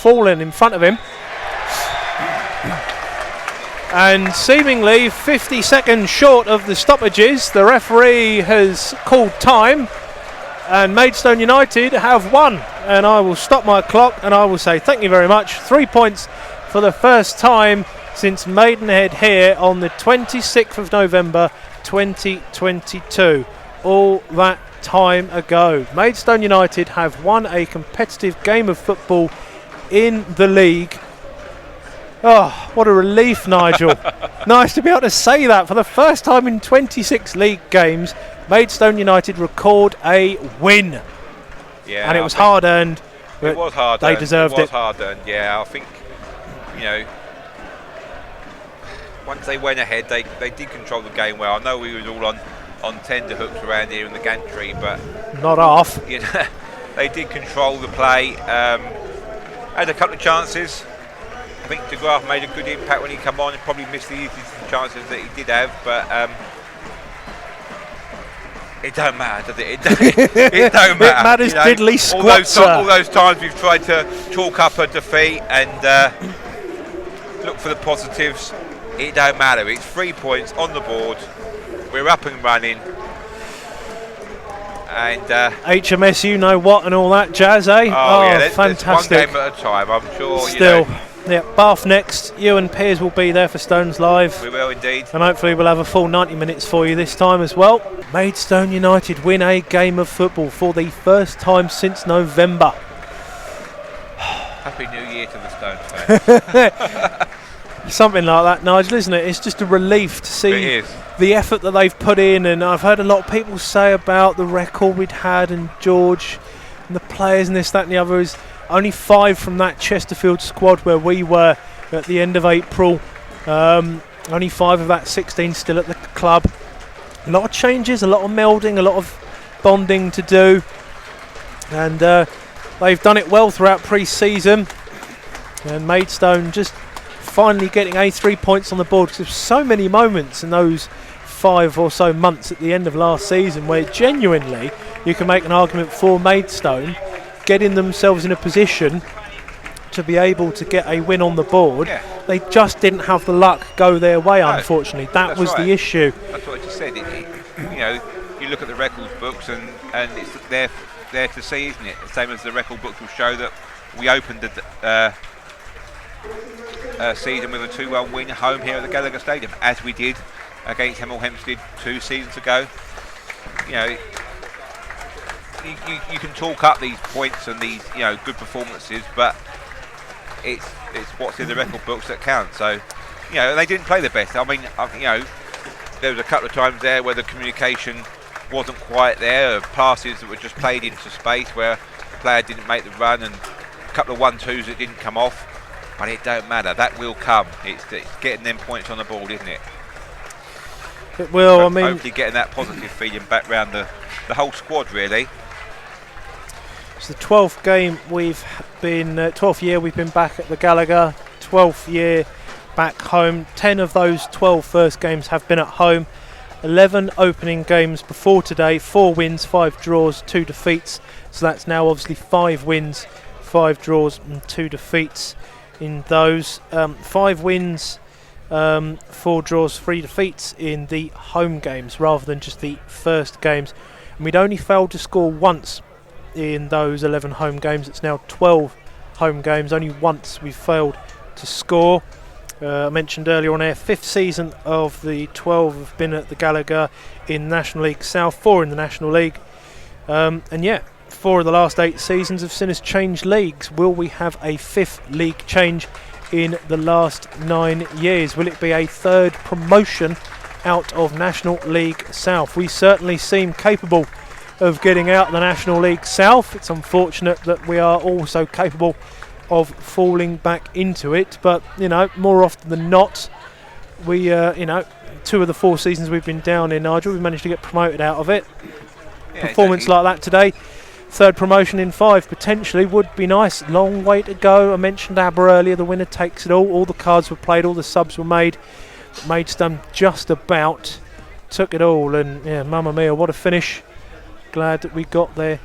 fallen in front of him. And seemingly 50 seconds short of the stoppages, the referee has called time, and Maidstone United have won. And I will stop my clock and I will say thank you very much. 3 points for the first time since Maidenhead here on the 26th of November 2022. All that time ago. Maidstone United have won a competitive game of football in the league. Oh, what a relief, Nigel. Nice to be able to say that. For the first time in 26 league games, Maidstone United record a win. Yeah, and it was hard earned. It was hard they earned. deserved it. It was hard earned, yeah. I think, once they went ahead, they did control the game well. I know we were all on tender hooks around here in the gantry, but not off. They did control the play. Had a couple of chances. I think De Graaf made a good impact when he came on and probably missed the easiest chances that he did have, but it don't matter, does it? It don't matter. It matters diddly squat, all those times we've tried to chalk up a defeat and look for the positives, it don't matter. It's 3 points on the board. We're up and running. And HMS, you know what, and all that jazz, eh? Oh yeah, fantastic. One game at a time, I'm sure. Still. Yeah, Bath next. You and Piers will be there for Stones Live. We will indeed. And hopefully we'll have a full 90 minutes for you this time as well. Maidstone United win a game of football for the first time since November. Happy New Year to the Stones fans. Something like that, Nigel, isn't it? It's just a relief to see the effort that they've put in. And I've heard a lot of people say about the record we'd had and George and the players and this, that and the other. Is only 5 from that Chesterfield squad where we were at the end of April. Only 5 of that 16 still at the club. A lot of changes, a lot of melding, a lot of bonding to do. And they've done it well throughout pre-season. And Maidstone just finally getting 3 points on the board, because there's so many moments in those 5 or so months at the end of last season where genuinely you can make an argument for Maidstone getting themselves in a position to be able to get a win on the board. Yeah. They just didn't have the luck go their way, unfortunately. That was the issue. That's what I just said. You look at the records books and it's there to see, isn't it? Same as the record books will show that we opened the season with a 2-1 win home here at the Gallagher Stadium, as we did against Hemel Hempstead 2 seasons ago. You can talk up these points and these good performances, but it's what's in the record books that count. So they didn't play the best. I mean, there was a couple of times there where the communication wasn't quite there, passes that were just played into space where the player didn't make the run, and a couple of 1-2s that didn't come off. But it don't matter, that will come. It's getting them points on the board, isn't it? It will. So I mean, hopefully getting that positive feeling back round the whole squad, really. It's the 12th game we've been, 12th year we've been back at the Gallagher, 12th year back home. 10 of those 12 first games have been at home. 11 opening games before today, 4 wins, 5 draws, 2 defeats. So that's now obviously 5 wins, 5 draws and 2 defeats in those. 5 wins, 4 draws, 3 defeats in the home games rather than just the first games. And we'd only failed to score once in those 11 home games. It's now 12 home games. Only once we've failed to score. I mentioned earlier on air, 5th season of the 12 have been at the Gallagher in National League South, 4 in the National League. And 4 of the last 8 seasons have seen us change leagues. Will we have a 5th league change in the last 9 years? Will it be a 3rd promotion out of National League South? We certainly seem capable of getting out the National League South. It's unfortunate that we are also capable of falling back into it, but more often than not, we 2 of the 4 seasons we've been down in, Nigel, we've managed to get promoted out of it. Performance like that today, 3rd promotion in 5 potentially would be nice. Long way to go. I mentioned ABBA earlier, the winner takes it all the cards were played, all the subs were made. Maidstone just about took it all, and mamma mia, what a finish. Glad that we got there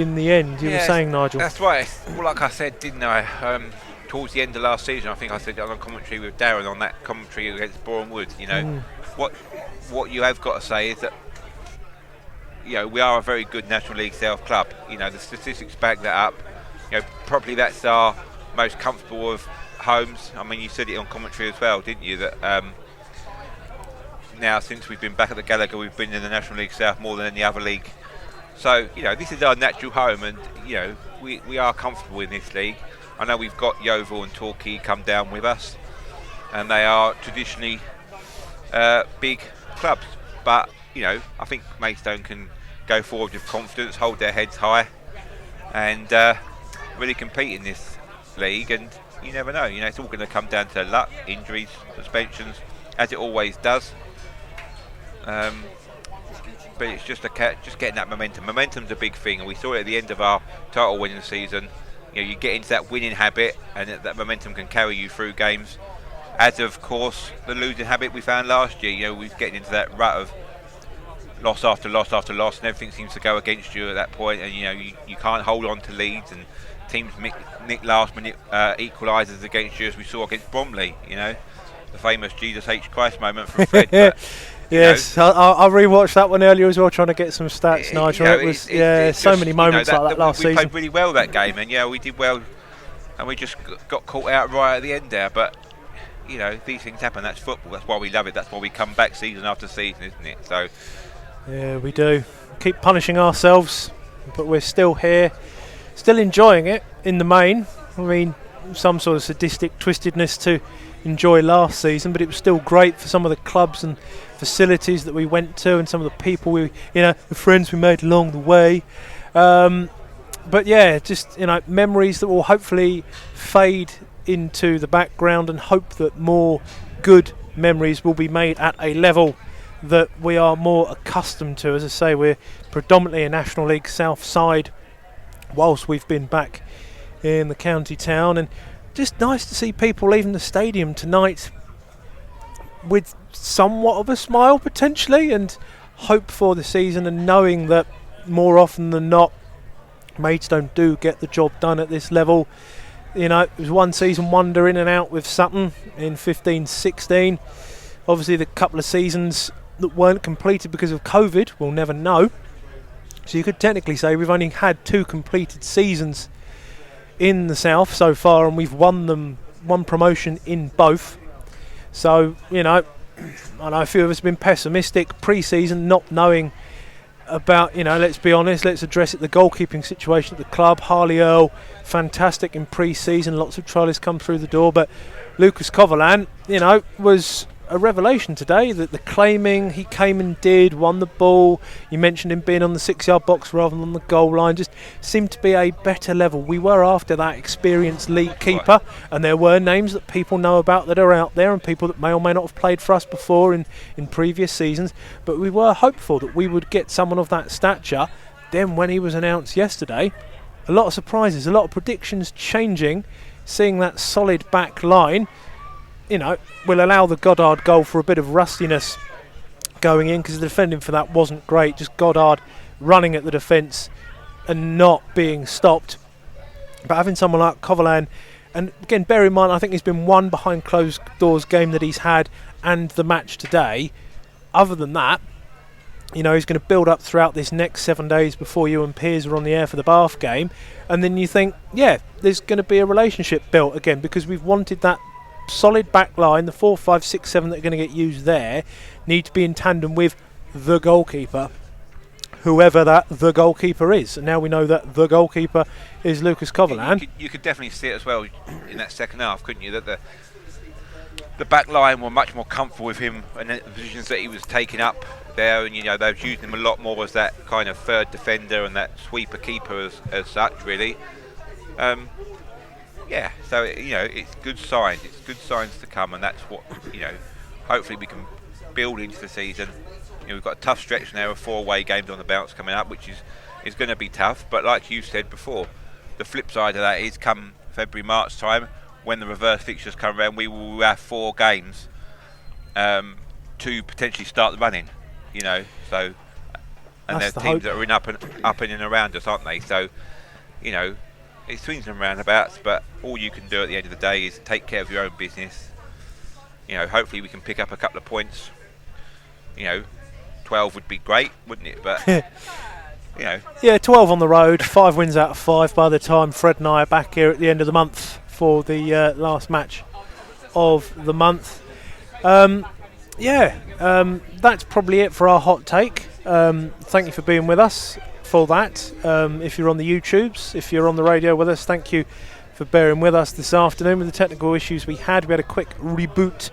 in the end. You were saying, Nigel. That's right. Well, like I said, didn't I? Towards the end of last season, I think I said on commentary with Darren on that commentary against Boreham Wood. What you have got to say is that we are a very good National League South club. The statistics back that up. Probably that's our most comfortable of homes. I mean, you said it on commentary as well, didn't you? That now since we've been back at the Gallagher, we've been in the National League South more than any other league. So this is our natural home, and we are comfortable in this league. I know we've got Yeovil and Torquay come down with us, and they are traditionally big clubs. But I think Maidstone can go forward with confidence, hold their heads high, and really compete in this league. And you never know. It's all going to come down to luck, injuries, suspensions, as it always does. But it's just getting that momentum. Momentum's a big thing, and we saw it at the end of our title-winning season. You get into that winning habit, and that momentum can carry you through games. As of course, the losing habit we found last year. We're getting into that rut of loss after loss after loss, and everything seems to go against you at that point. And you can't hold on to leads, and teams nick last-minute equalisers against you, as we saw against Bromley. The famous Jesus H. Christ moment from Fred. But, yes, I rewatched that one earlier as well, trying to get some stats, Nigel. It was so many moments like that last season. We played really well that game, and we did well, and we just got caught out right at the end there. But these things happen. That's football. That's why we love it. That's why we come back season after season, isn't it? So yeah, we do keep punishing ourselves, but we're still here, still enjoying it in the main. I mean, some sort of sadistic twistedness to enjoy last season, but it was still great for some of the clubs and facilities that we went to, and some of the people the friends we made along the way. But yeah, just memories that will hopefully fade into the background, and hope that more good memories will be made at a level that we are more accustomed to. As I say, we're predominantly a National League South side whilst we've been back in the county town, and just nice to see people leaving the stadium tonight with somewhat of a smile potentially, and hope for the season, and knowing that more often than not Maidstone do get the job done at this level. It was one season wonder in and out with Sutton in 15-16. Obviously the couple of seasons that weren't completed because of COVID, we'll never know. So you could technically say we've only had 2 completed seasons in the South so far, and we've won promotion in both. So I know a few of us have been pessimistic pre-season, not knowing about let's be honest, let's address it, the goalkeeping situation at the club. Harley Earl, fantastic in pre-season, lots of trialists come through the door, but Lucas Coverland was a revelation today. That the claiming he came and did, won the ball. You mentioned him being on the 6-yard box rather than on the goal line. Just seemed to be a better level. We were after that experienced league keeper, and there were names that people know about that are out there, and people that may or may not have played for us before in previous seasons. But we were hopeful that we would get someone of that stature. Then when he was announced yesterday, a lot of surprises, a lot of predictions changing. Seeing that solid back line will allow the Goddard goal for a bit of rustiness going in, because the defending for that wasn't great. Just Goddard running at the defence and not being stopped. But having someone like Coverland, and again, bear in mind, I think he's been one behind closed doors game that he's had, and the match today. Other than that, he's going to build up throughout this next 7 days before you and Piers are on the air for the Bath game. And then you think, there's going to be a relationship built again, because we've wanted that solid back line. The 4, 5, 6, 7 that are going to get used there need to be in tandem with the goalkeeper, whoever the goalkeeper is. And now we know that the goalkeeper is Lucas Coverland. You could definitely see it as well in that second half, couldn't you? That the back line were much more comfortable with him and the positions that he was taking up there, and they were using him a lot more as that kind of third defender and that sweeper keeper as such, really. So it's good signs. It's good signs to come, and that's what hopefully we can build into the season. We've got a tough stretch now of 4 away games on the bounce coming up, which is going to be tough. But like you said before, the flip side of that is come February, March time, when the reverse fixtures come around, we will have 4 games to potentially start the running. So, and That's they're the teams hope. that are in up and around us, aren't they? So, you know, it swings and roundabouts, but all you can do at the end of the day is take care of your own business. You know, hopefully we can pick up a couple of points. You know, 12 would be great, wouldn't it? But you know, Yeah, 12 on the road, 5 wins out of 5 by the time Fred and I are back here at the end of the month for the last match of the month. That's probably it for our hot take. Thank you for being with us for that. If you're on the YouTubes, if you're on the radio with us, thank you for bearing with us this afternoon with the technical issues we had. We had a quick reboot